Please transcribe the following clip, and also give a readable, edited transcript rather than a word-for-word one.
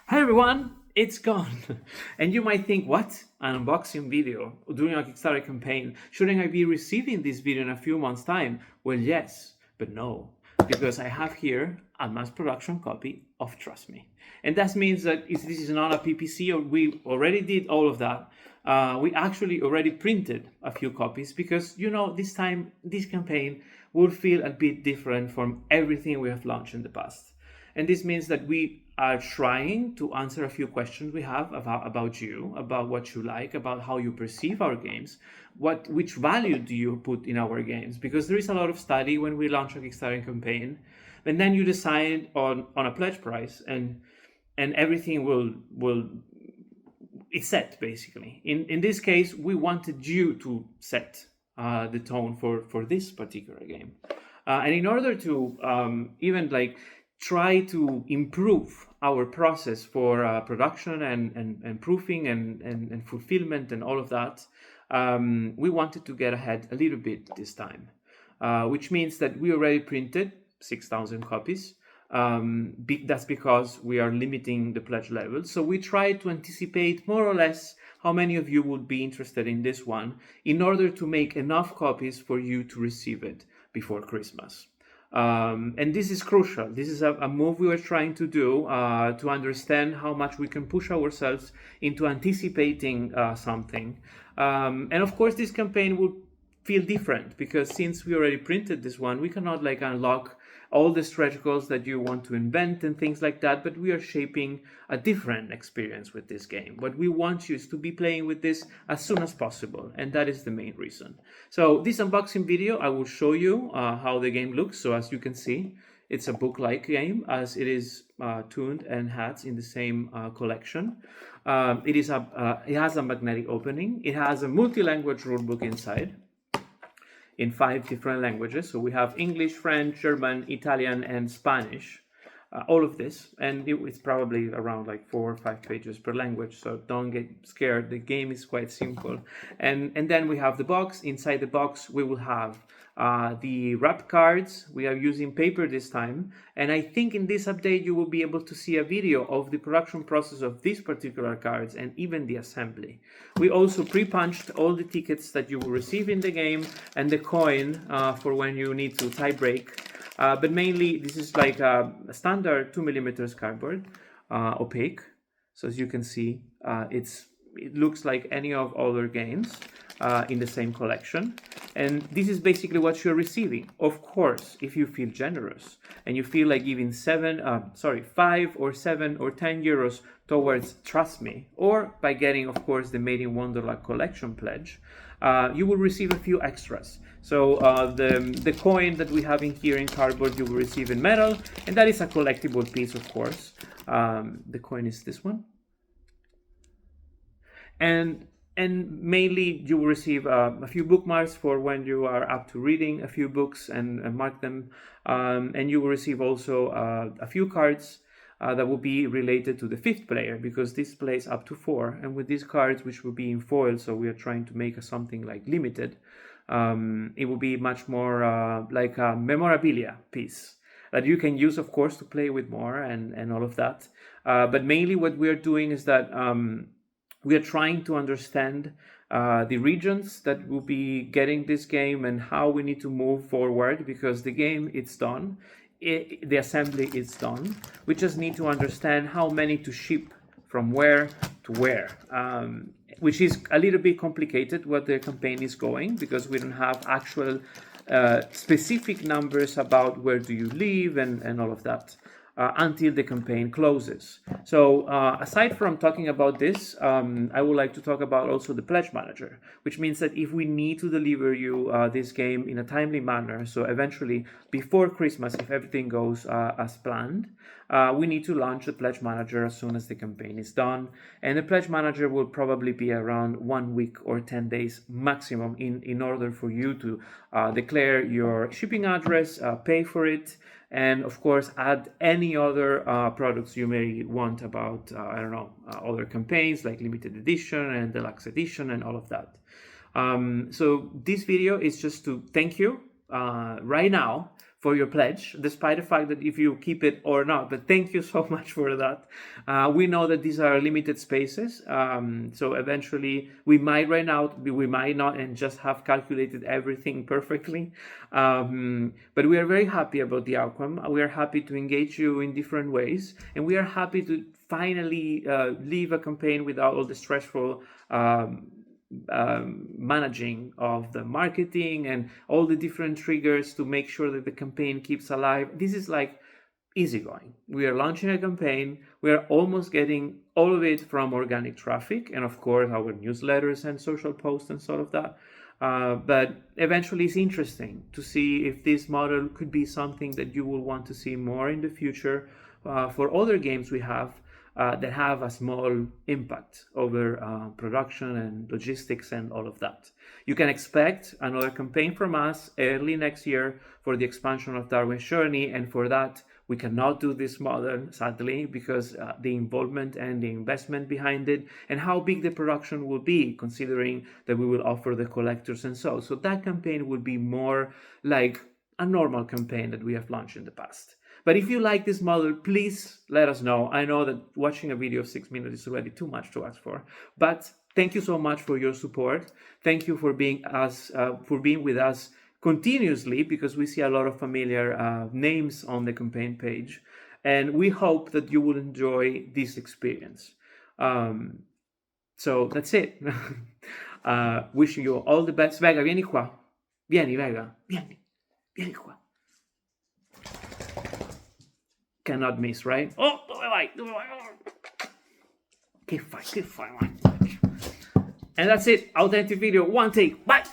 Hi everyone, it's gone. And you might think, what? An unboxing video during a Kickstarter campaign? Shouldn't I be receiving this video in a few months' time? Well, yes, but no, because I have here a mass production copy of Trust Me. And that means that if this is not a PPC, or we already did all of that. We actually already printed a few copies because, this time, this campaign will feel a bit different from everything we have launched in the past. And this means that we are trying to answer a few questions we have about you, about what you like, about how you perceive our games, which value do you put in our games? Because there is a lot of study when we launch a Kickstarter campaign, and then you decide on a pledge price, and everything will it's set basically. In this case, we wanted you to set the tone for this particular game, and in order to even like try to improve our process for production and proofing and fulfillment and all of that, we wanted to get ahead a little bit this time, which means that we already printed 6,000 copies. That's because we are limiting the pledge level. So we try to anticipate more or less how many of you would be interested in this one in order to make enough copies for you to receive it before Christmas. And this is crucial. This is a move we were trying to do to understand how much we can push ourselves into anticipating something. And of course, this campaign will feel different because since we already printed this one, we cannot like unlock all the stretch goals that you want to invent and things like that, but we are shaping a different experience with this game. What we want you is to be playing with this as soon as possible, and that is the main reason. So this unboxing video, I will show you how the game looks. So as you can see, it's a book-like game as it is tuned and hats in the same collection. It has a magnetic opening. It has a multi-language rulebook inside in 5 different languages. So we have English, French, German, Italian, and Spanish. All of this, and it's probably around like 4 or 5 pages per language, so don't get scared. The game is quite simple. And then we have the box. Inside the box we will have the wrap cards. We are using paper this time, and I think in this update you will be able to see a video of the production process of these particular cards and even the assembly. We also pre-punched all the tickets that you will receive in the game and the coin for when you need to tie break. But mainly this is like a standard 2mm cardboard, opaque. So as you can see, it looks like any of other games in the same collection. And this is basically what you're receiving. Of course, if you feel generous and you feel like giving 5 or 7 or 10 euros towards Trust Me, or by getting, of course, the Made in Wonderland collection pledge, you will receive a few extras. So the coin that we have in here in cardboard, you will receive in metal, and that is a collectible piece, of course. The coin is this one. And mainly you will receive a few bookmarks for when you are up to reading a few books and mark them. And you will receive also a few cards that will be related to the 5th player, because this plays up to 4. And with these cards, which will be in foil, so we are trying to make something like limited, it will be much more like a memorabilia piece that you can use, of course, to play with more and all of that. But mainly what we are doing is that we are trying to understand the regions that will be getting this game and how we need to move forward, because the game, it's done. The assembly is done. We just need to understand how many to ship from where to where, which is a little bit complicated what the campaign is going, because we don't have actual specific numbers about where do you live and all of that. Until the campaign closes. So aside from talking about this, I would like to talk about also the pledge manager, which means that if we need to deliver you this game in a timely manner, so eventually before Christmas, if everything goes as planned, we need to launch the pledge manager as soon as the campaign is done. And the pledge manager will probably be around 1 week or 10 days maximum in order for you to declare your shipping address, pay for it, and of course add any other products you may want about other campaigns like limited edition and deluxe edition and all of that. So this video is just to thank you right now for your pledge, despite the fact that if you keep it or not. But thank you so much for that. We know that these are limited spaces, so eventually we might run out, we might not, and just have calculated everything perfectly. But we are very happy about the outcome. We are happy to engage you in different ways, and we are happy to finally leave a campaign without all the stressful managing of the marketing and all the different triggers to make sure that the campaign keeps alive. This is like easygoing. We are launching a campaign. We are almost getting all of it from organic traffic, and of course our newsletters and social posts and sort of that. But eventually it's interesting to see if this model could be something that you will want to see more in the future for other games we have that have a small impact over production and logistics and all of that. You can expect another campaign from us early next year for the expansion of Darwin's Journey, and for that we cannot do this model, sadly, because the involvement and the investment behind it and how big the production will be, considering that we will offer the collectors and so. So that campaign will be more like a normal campaign that we have launched in the past. But if you like this model, please let us know. I know that watching a video of 6 minutes is already too much to ask for, but thank you so much for your support. Thank you for being with us continuously, because we see a lot of familiar names on the campaign page, and we hope that you will enjoy this experience. So that's it. Wishing you all the best. Vega, vieni qua. Vieni, Vega. Vieni qua. Cannot miss, right? Oh, dove vai? Che fai? And that's it. Authentic video. One take. Bye.